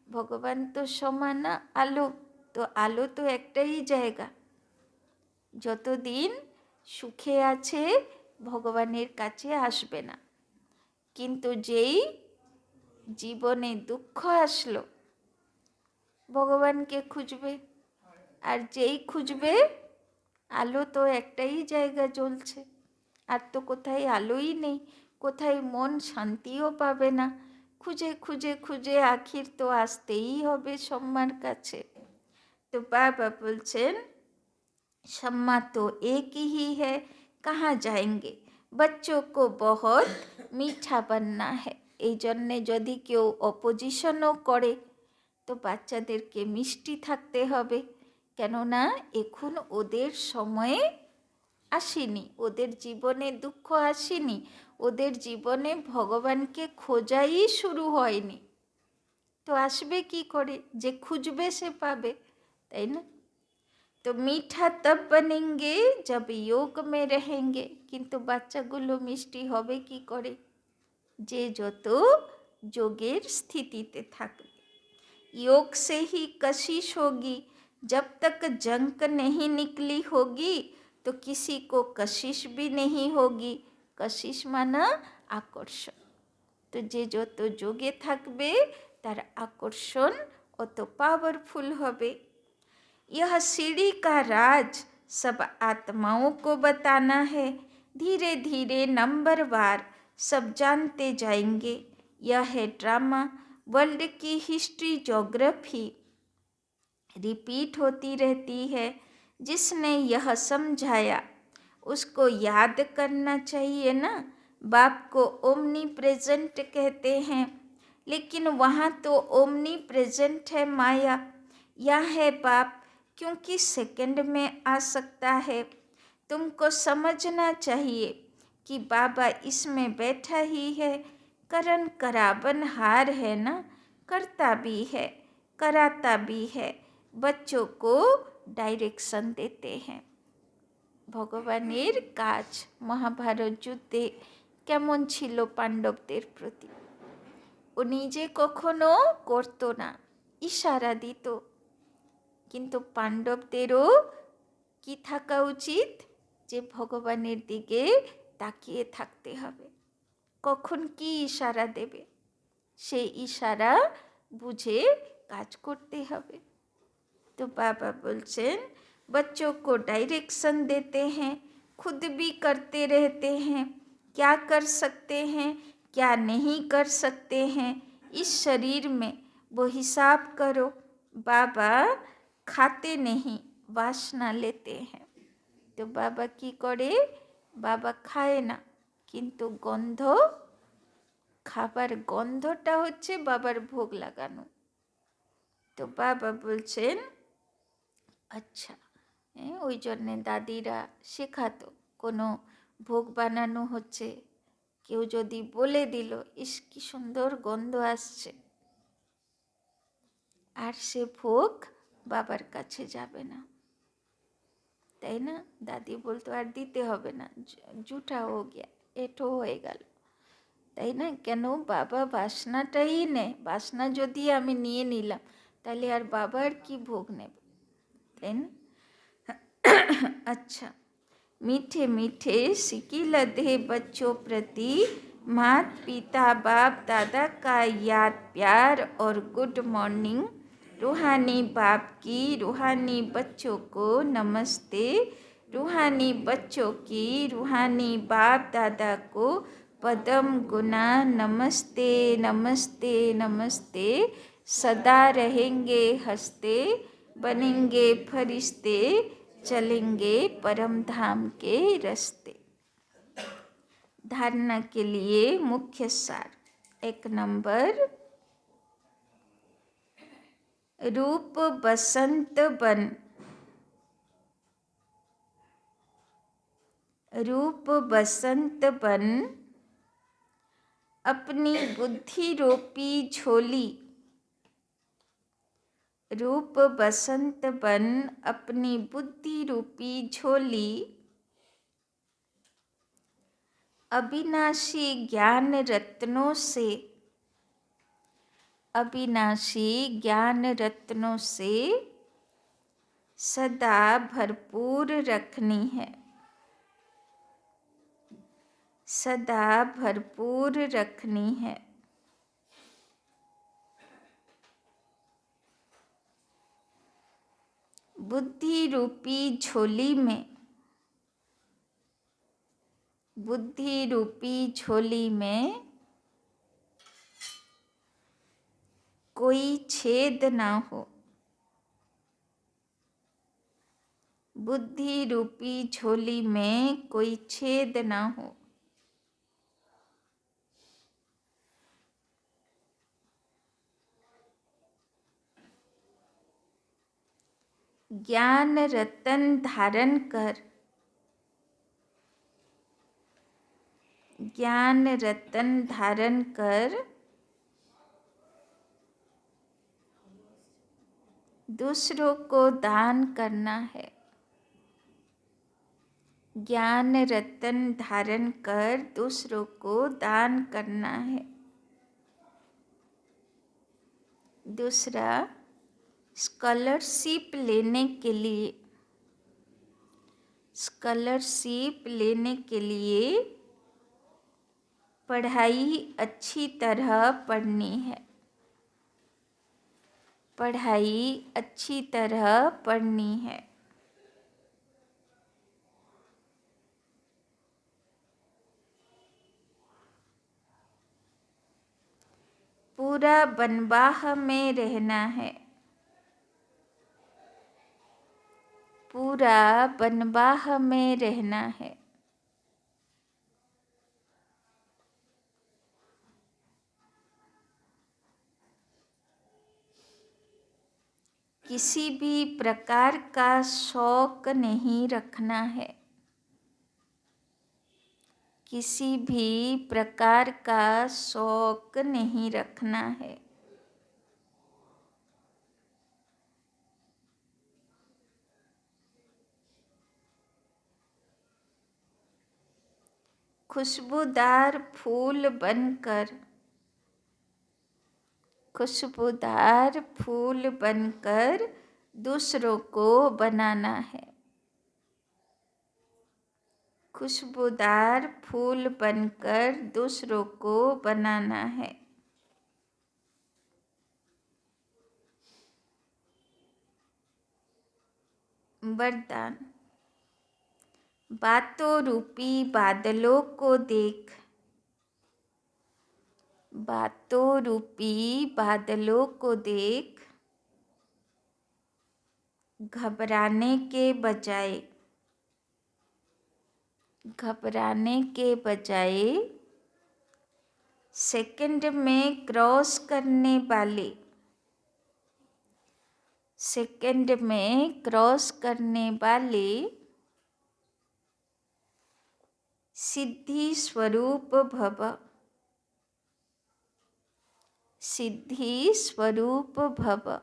A: ভগবান তো সমান না, আলো, তো আলো তো একটাই জায়গা। যতদিন সুখে আছে ভগবানের কাছে আসবে না, কিন্তু যেই জীবনে দুঃখ আসলো ভগবানকে খুঁজবে, আর যেই খুঁজবে আলো তো একটাই জায়গা জ্বলছে, আর তো কোথায় আলোই নেই, কোথায় মন শান্তিও পাবে না। খুঁজে খুঁজে খুঁজে আখির তো আসতেই হবে সম্মার কাছে। তো বাবা বলছেন सम्मा तो एक ही है, कहाँ जाएंगे? बच्चों को बहुत मीठा बनना है। এই জন্যে যদি কেউ অপোজিশনও করে তো বাচ্চাদেরকে মিষ্টি থাকতে হবে, কেননা এখন ওদের সময়ে আসেনি, ওদের জীবনে দুঃখ আসেনি, ওদের জীবনে ভগবানকে খোঁজাই শুরু হয়নি, তো আসবে কি করে? যে খুঁজবে সে পাবে, তাই না? তো মিঠা তব বনেঙ্গে জব যোগ মে রহেঙ্গে, কিন্তু বাচ্চাগুলো মিষ্টি হবে কি করে? যে যত যোগের স্থিতিতে থাকবে। योग से ही कशिश होगी, जब तक जंक नहीं निकली होगी तो किसी को कशिश भी नहीं होगी। कशिश माना আকর্ষণ, তো যে যত যোগে থাকবে তার আকর্ষণ অত পাওয়ারফুল হবে। यह सीढ़ी का राज सब आत्माओं को बताना है, धीरे धीरे नंबरवार सब जानते जाएंगे। यह है ड्रामा, वर्ल्ड की हिस्ट्री ज्योग्राफी रिपीट होती रहती है। जिसने यह समझाया उसको याद करना चाहिए ना। बाप को ओमनी प्रेजेंट कहते हैं, लेकिन वहाँ तो ओमनी प्रेजेंट है माया, यह है बाप, क्योंकि सेकंड में आ सकता है। तुमको समझना चाहिए कि बाबा इसमें बैठा ही है, करन कराबन हार है ना, करता भी है कराता भी है, बच्चों को डायरेक्शन देते हैं। ভগবানের কাজ মহাভারত যুদ্ধে কেমন ছিল পাণ্ডবদের প্রতি? ও নিজে কখনো করতো না, ইশারা দিত, কিন্তু পাণ্ডবদেরও কি থাকা উচিত? যে ভগবানের দিকে তাকিয়ে থাকতে হবে। কখন কি ইশারা দেবে সেই ইশারা বুঝে কাজ করতে হবে। तो बाबा बोलছেন बच्चों को डायरेक्शन देते हैं, खुद भी करते रहते हैं, क्या कर सकते हैं क्या नहीं कर सकते हैं इस शरीर में वो हिसाब करो। बाबा खाते नहीं, वासना लेते हैं। तो बाबा की करे, बाबा खाए ना, কিন্তু গন্ধ, খাবার গন্ধটা হচ্ছে বাবার ভোগ লাগানো। তো বাবা বলছেন আচ্ছা, ওই জন্যে দাদিরা শেখাতো, কোনো ভোগ বানানো হচ্ছে, কেউ যদি বলে দিল ইস কি সুন্দর গন্ধ আসছে, আর সে ভোগ বাবার কাছে যাবে না, তাই না? দাদি বলতো আর দিতে হবে না, জুঠা হো গিয়া, এঁটো হয়ে গেল, তাই না? কেন? বাবা বাসনাটাই নেয়, বাসনা যদি আমি নিয়ে নিলাম তাহলে আর বাবার কি ভোগ নেবে, তাই না? अच्छा, मीठे मीठे सिक्की लदे बच्चों प्रति मात पिता बाप दादा का याद प्यार और गुड मॉर्निंग। रूहानी बाप की रूहानी बच्चों को नमस्ते, रूहानी बच्चों की रूहानी बाप दादा को पदम गुना नमस्ते नमस्ते नमस्ते। सदा रहेंगे हंसते, बनेंगे फरिश्ते, चलेंगे परम धाम के रास्ते। धारणा के लिए मुख्य सार। 1 नंबर, रूप बसंत बन, रूप बसंत बन, अपनी बुद्धि रूपी झोली, रूप बसंत बन अपनी बुद्धि रूपी झोली, अविनाशी ज्ञान रत्नों से, अविनाशी ज्ञान रत्नों से सदा भरपूर रखनी है, सदा भरपूर रखनी है। बुद्धि रूपी झोली में, बुद्धि रूपी झोली में कोई छेद ना हो, बुद्धि रूपी झोली में कोई छेद ना हो। ज्ञान रतन धारण कर, ज्ञान रतन धारण कर दूसरों को दान करना है, ज्ञान रतन धारण कर दूसरों को दान करना है। दूसरा, स्कॉलरशिप लेने के लिए, स्कॉलरशिप लेने के लिए पढ़ाई अच्छी तरह पढ़नी है, पढ़ाई अच्छी तरह पढ़नी है। पूरा बनवाह में रहना है, पूरा बनवाह में रहना है। किसी भी प्रकार का शौक नहीं रखना है, किसी भी प्रकार का शौक नहीं रखना है। खुशबूदार फूल बनकर, खुशबूदार फूल बनकर दूसरों को बनाना है, खुशबूदार फूल बनकर दूसरों को बनाना है। वरदान। बातों रूपी बादलों को देख, बातों रूपी बादलों को देख, घबराने के बजाय, घबराने के बजाय सेकंड में क्रॉस करने वाले, सेकंड में क्रॉस करने वाले सिद्धि स्वरूप भव, सिद्धि स्वरूप भव।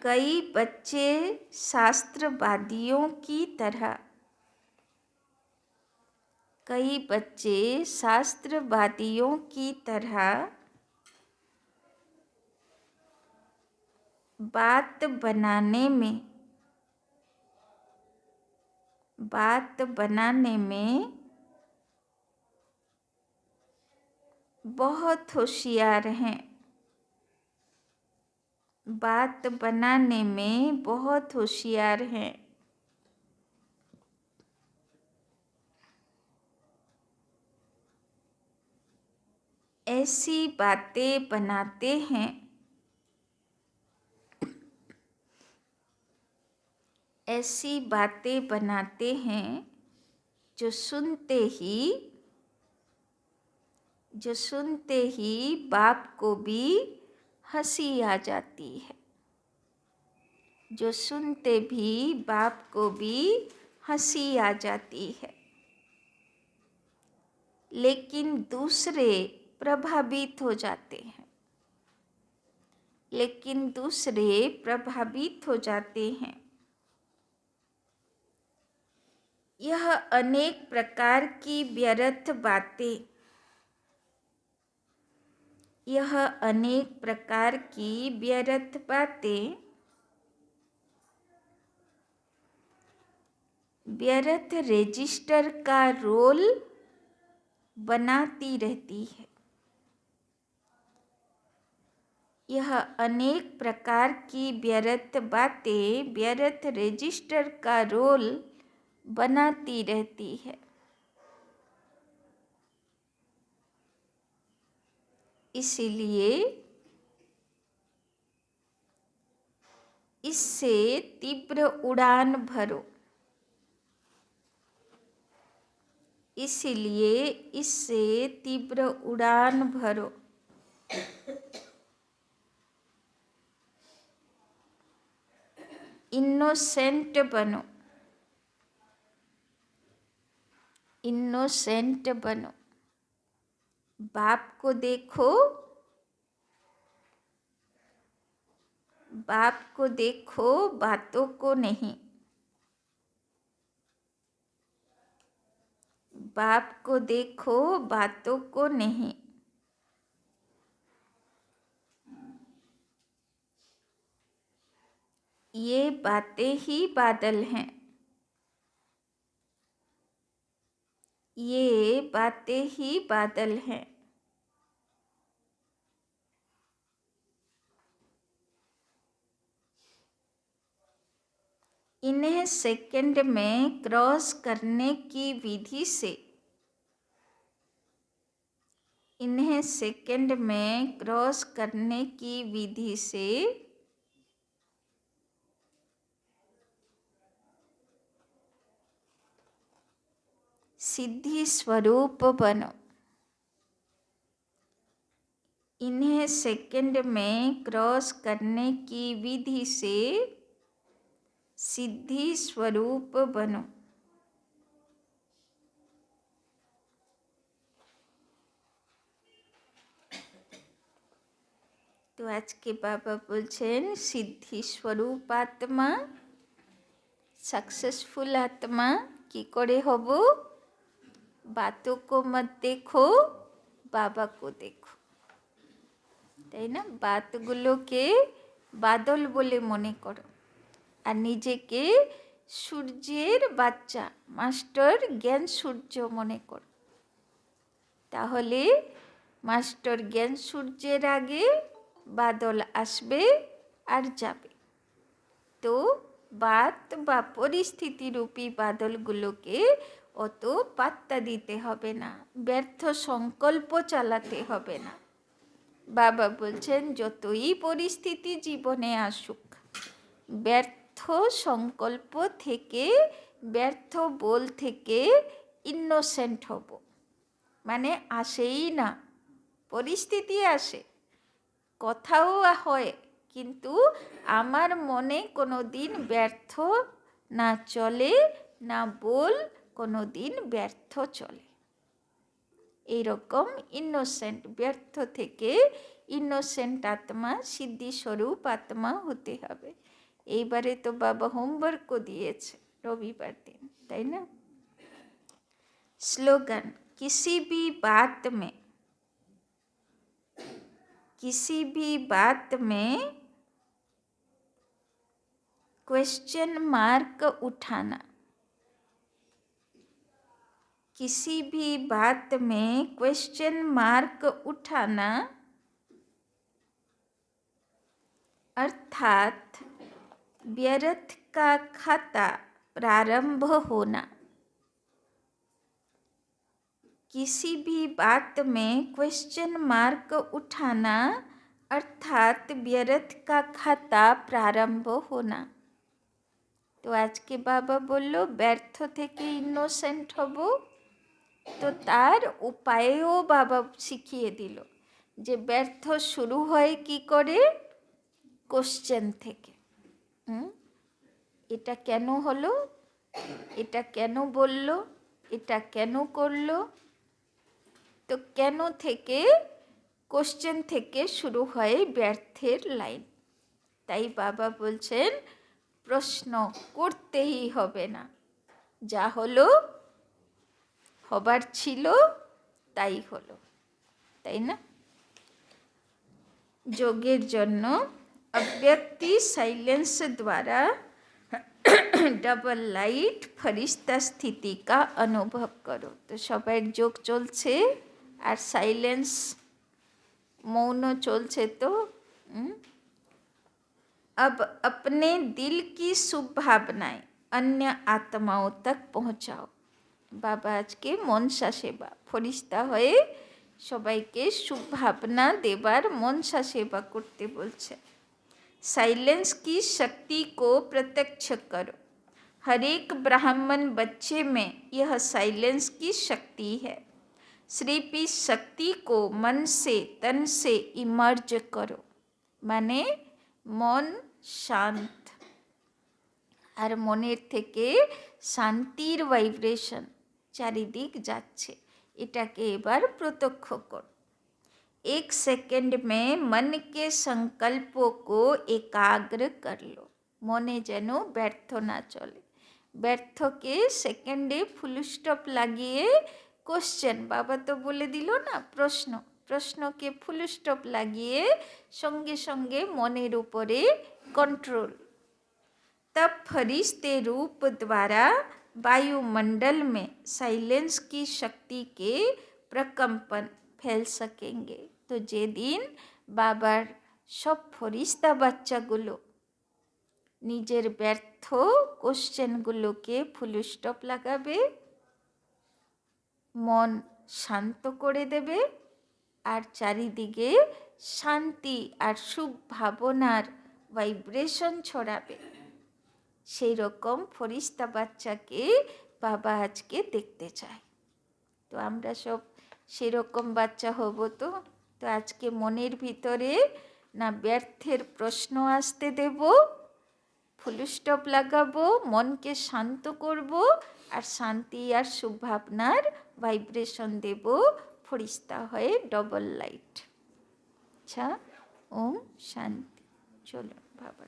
A: कई बच्चे शास्त्रवादियों की तरह, कई बच्चे शास्त्रवादियों की तरह बात बनाने में, बात बनाने में बहुत होशियार हैं, बात बनाने में बहुत होशियार हैं। ऐसी बातें बनाते हैं, ऐसी बातें बनाते हैं जो सुनते ही, जो सुनते ही बाप को भी हंसी आ जाती है, जो सुनते भी बाप को भी हंसी आ जाती है। लेकिन दूसरे प्रभावित हो जाते हैं, लेकिन दूसरे प्रभावित हो जाते हैं। यह अनेक प्रकार की व्यर्थ बातें, यह अनेक प्रकार की व्यर्थ बातें व्यर्थ रजिस्टर का रोल बनाती रहती है। यह अनेक प्रकार की व्यर्थ बातें व्यर्थ रजिस्टर का रोल बनाती रहती है। इसीलिए इससे तीव्र उड़ान भरो, इसीलिए इससे तीव्र उड़ान भरो। इनोसेंट बनो, इनोसेंट बनो। बाप को देखो, बाप को देखो, बातों को नहीं। बाप को देखो, बातों को नहीं। ये बातें ही बादल हैं, ये बातें ही बादल हैं। इन्हें सेकंड में क्रॉस करने की विधि से, इन्हें सेकंड में क्रॉस करने की विधि से सिद्धि स्वरूप बनो। इन्हें सेकंड में क्रॉस करने की विधि से सिद्धि स्वरूप बनो। तो आज के बाबा बोलছেন सिद्धि स्वरूप आत्मा, सक्सेसफुल आत्मा की करे हबो? बातों को मत देखो, बाबा को देखो, তাই না? बातगुलोके বাদল বলে মনে করো, আর নিজেকে সূর্যের বাচ্চা মাস্টার জ্ঞান সূর্য মনে করো। তাহলে মাস্টার জ্ঞান সূর্যের আগে বাদল আসবে আর যাবে। তো বাত বা পরিস্থিতিরূপী বাদলগুলোকে অত পাত্তা দিতে হবে না, ব্যর্থ সংকল্প চালাতে হবে না। বাবা বলছেন যতই পরিস্থিতি জীবনে আসুক, ব্যর্থ সংকল্প থেকে, ব্যর্থ বল থেকে ইনোসেন্ট হব, মানে আসেই না। পরিস্থিতি আসে, কথাও হয়, কিন্তু আমার মনে কোনো দিন ব্যর্থ না চলে, না বল কোনো দিন ব্যর্থ চলে। এইরকম ইনোসেন্ট, ব্যর্থ থেকে ইনোসেন্ট আত্মা, সিদ্ধিস্বরূপ আত্মা হতে হবে। এইবারে তো বাবা হোমওয়ার্কও দিয়েছে রবিবার দিন, তাই না? স্লোগান, किसी भी बात में क्वेश्चन मार्क उठाना। किसी भी बात में क्वेश्चन मार्क उठाना अर्थात व्यर्थ का खाता प्रारंभ होना। किसी भी बात में क्वेश्चन मार्क उठाना अर्थात व्यर्थ का खाता प्रारंभ होना। তো আজকে বাবা বলল ব্যর্থ থেকে ইনোসেন্ট হব, তো তার উপায়ও বাবা শিখিয়ে দিল যে ব্যর্থ শুরু হয় কি করে, কোশ্চেন থেকে। এটা কেন হলো, এটা কেন বলল, এটা কেন করলো, তো কেন থেকে, কোশ্চেন থেকে শুরু হয় ব্যর্থের লাইন। তাই বাবা বলছেন প্রশ্ন করতেই হবে না, যা হলো হবার ছিল তাই হলো, তাই না? যোগের জন্য अव्यक्ति साइलेंस द्वारा डबल लाइट फरिश्ता स्थिति का अनुभव करो। तो সবার যোগ চলছে আর সাইলেন্স, মৌন চলছে। তো अब अपने दिल की शुभ भावनाएं अन्य आत्माओं तक पहुँचाओ। বাবা আজকে মনসা সেবা, ফরিস্তা হয়ে সবাইকে শুভ ভাবনা দেবার মনসা সেবা করতে বলছে। साइलेंस की शक्ति को प्रत्यक्ष करो। हर एक ब्राह्मण बच्चे में यह साइलेंस की शक्ति है। सिर्फ इस शक्ति को मन से, तन से इमर्ज करो, माने मन शांत, আর মনের থেকে শান্তির ভাইব্রেশন চারিদিক যাচ্ছে, এটাকে এবার প্রত্যক্ষ কর। एक सेकंड में मन के संकल्पों को एकाग्र कर लो। মনে যেন ব্যর্থ না চলে, ব্যর্থকে সেকেন্ডে ফুল স্টপ লাগিয়ে কোশ্চেন, বাবা তো বলে দিল না, প্রশ্ন, প্রশ্নকে ফুল স্টপ লাগিয়ে সঙ্গে সঙ্গে মনের উপরে कंट्रोल। तब फरिश्ते रूप द्वारा वायुमंडल में साइलेंस की शक्ति के प्रकंपन फैल सकेंगे। तो যেদিন বাবার সব ফরিস্তা বাচ্চাগুলো নিজের ব্যর্থ কোশ্চেনগুলোকে ফুল স্টপ লাগাবে, মন শান্ত করে দেবে, আর চারিদিকে শান্তি আর শুভ ভাবনার ভাইব্রেশন ছড়াবে, সেই রকম ফরিস্তা বাচ্চাকে বাবা আজকে দেখতে চায়। তো আমরা সব সেরকম বাচ্চা হব। তো তো আজকে মনের ভিতরে না ব্যর্থের প্রশ্ন আসতে দেব, ফুল স্টপ লাগাবো, মনকে শান্ত করব, আর শান্তি আর শুভভাবনার ভাইব্রেশন দেব, ফরিস্তা হয়ে ডবল লাইট। আচ্ছা, ওম শান্তি। চলো বাবা।